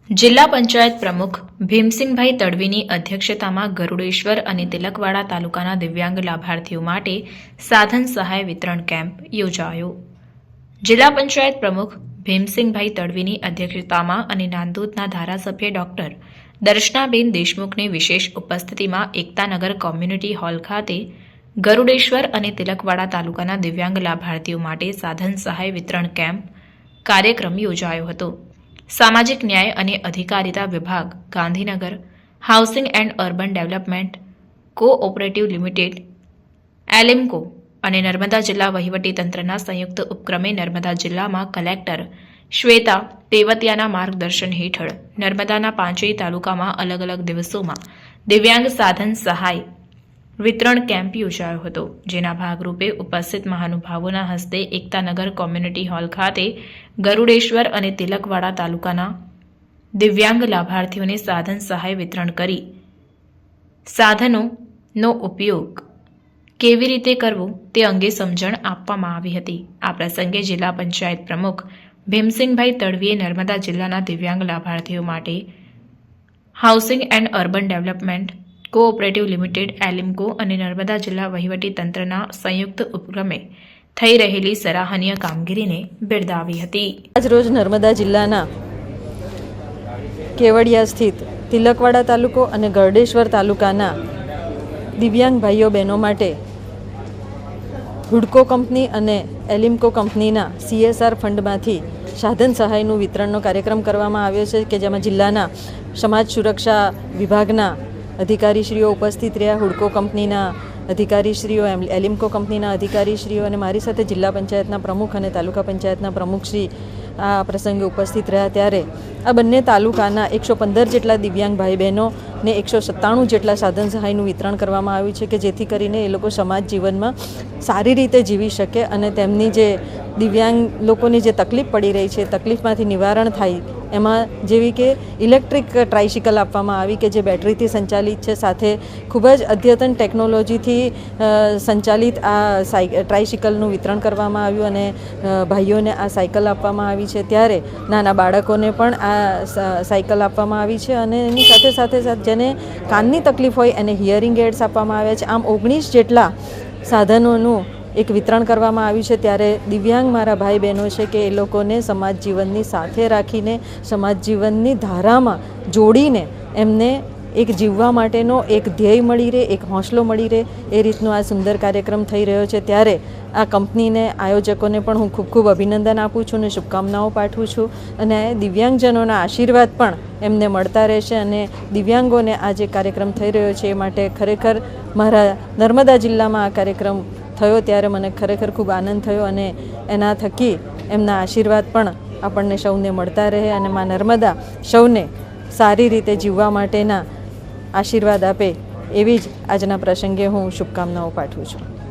જિલ્લા પંચાયત પ્રમુખ ભીમસિંગભાઈ તડવીની અધ્યક્ષતામાં ગરુડેશ્વર અને તિલકવાડા તાલુકાના દિવ્યાંગ લાભાર્થીઓ માટે સાધન સહાય વિતરણ કેમ્પ યોજાયો. જિલ્લા પંચાયત પ્રમુખ ભીમસિંગભાઈ તડવીની અધ્યક્ષતામાં અને નાંદોદના ધારાસભ્ય ડોક્ટર દર્શનાબેન દેશમુખની વિશેષ ઉપસ્થિતિમાં એકતાનગર કોમ્યુનિટી હોલ ખાતે ગરુડેશ્વર અને તિલકવાડા તાલુકાના દિવ્યાંગ લાભાર્થીઓ માટે સાધન સહાય વિતરણ કેમ્પ કાર્યક્રમ યોજાયો હતો. સામાજિક ન્યાય અને અધિકારિતા વિભાગ, Gandhinagar, housing and urban development cooperative limited ALIMCO અને નર્મદા જિલ્લા વહીવટીતંત્રના સંયુક્ત ઉપક્રમે નર્મદા જિલ્લામાં કલેક્ટર શ્વેતા તેવતિયાના માર્ગદર્શન હેઠળ નર્મદાના 5 તાલુકામાં અલગ અલગ દિવસોમાં દિવ્યાંગ સાધન સહાય વિતરણ કેમ્પ યોજાયો હતો, જેના ભાગરૂપે ઉપસ્થિત મહાનુભાવોના હસ્તે એકતાનગર કોમ્યુનિટી હોલ ખાતે ગરુડેશ્વર અને તિલકવાડા તાલુકાના દિવ્યાંગ લાભાર્થીઓને સાધન સહાય વિતરણ કરી સાધનોનો ઉપયોગ કેવી રીતે કરવો તે અંગે સમજણ આપવામાં આવી હતી. આ પ્રસંગે જિલ્લા પંચાયત પ્રમુખ ભીમસિંગભાઈ તડવીએ નર્મદા જિલ્લાના દિવ્યાંગ લાભાર્થીઓ માટે housing and urban development cooperative limited ALIMCO અને નર્મદા જિલ્લા વહીવટીતંત્રના સંયુક્ત ઉપક્રમે થઈ રહેલી સરાહનીય કામગીરીને બિરદાવી હતી. આજરોજ નર્મદા જિલ્લાના કેવડિયા સ્થિત તિલકવાડા તાલુકો અને ગરડેશ્વર તાલુકાના દિવ્યાંગ ભાઈઓ બહેનો માટે હુડકો કંપની અને એલિમકો કંપનીના CSR ફંડમાંથી સાધન સહાયનું વિતરણનો કાર્યક્રમ કરવામાં આવ્યો છે, કે જેમાં જિલ્લાના સમાજ સુરક્ષા વિભાગના અધિકારીશ્રીઓ ઉપસ્થિત રહ્યા, હુડકો કંપનીના અધિકારીશ્રીઓ, એલિમકો કંપનીના અધિકારીશ્રીઓ અને મારી સાથે જિલ્લા પંચાયતના પ્રમુખ અને તાલુકા પંચાયતના પ્રમુખશ્રી આ પ્રસંગે ઉપસ્થિત રહ્યા. ત્યારે આ બંને તાલુકાના 115 જેટલા દિવ્યાંગ ભાઈ બહેનોને 197 જેટલા સાધન સહાયનું વિતરણ કરવામાં આવ્યું છે, કે જેથી કરીને એ લોકો સમાજ જીવનમાં સારી રીતે જીવી શકે અને તેમની જે દિવ્યાંગ લોકોની જે તકલીફ પડી રહી છે તકલીફમાંથી નિવારણ થાય. એમાં જેવી કે ઇલેક્ટ્રિક ટ્રાઇસિકલ આપવામાં આવી, કે જે બેટરીથી સંચાલિત છે, સાથે ખૂબ જ અદ્યતન ટેકનોલોજીથી સંચાલિત આ ટ્રાઇસિકલનું વિતરણ કરવામાં આવ્યું અને ભાઈઓને આ સાયકલ આપવામાં આવી છે. ત્યારે નાના બાળકોને પણ આ સાયકલ આપવામાં આવી છે અને એની સાથે સાથે જેને કાનની તકલીફ હોય એને હિયરિંગ એડ્સ આપવામાં આવ્યા છે. આમ 19 જેટલા સાધનોનું એક વિતરણ કરવામાં આવ્યું છે. ત્યારે દિવ્યાંગ મારા ભાઈ બહેનો છે કે એ લોકોને સમાજ જીવનની સાથે રાખીને, સમાજ જીવનની ધારામાં જોડીને એમને એક જીવવા માટેનો એક ધ્યેય મળી રહે, એક હોંસલો મળી રહે, એ રીતનો આ સુંદર કાર્યક્રમ થઈ રહ્યો છે. ત્યારે આ કંપનીને, આયોજકોને પણ હું ખૂબ ખૂબ અભિનંદન આપું છું અને શુભકામનાઓ પાઠવું છું અને દિવ્યાંગજનોના આશીર્વાદ પણ એમને મળતા રહેશે અને દિવ્યાંગોને આ જે કાર્યક્રમ થઈ રહ્યો છે એ માટે ખરેખર મારા નર્મદા જિલ્લામાં આ કાર્યક્રમ થયો ત્યારે મને ખરેખર ખૂબ આનંદ થયો અને એના થકી એમના આશીર્વાદ પણ આપણને સૌને મળતા રહે અને મા નર્મદા સૌને સારી રીતે જીવવા માટેના આશીર્વાદ આપે, એવી જ આજના પ્રસંગે હું શુભકામનાઓ પાઠવું છું.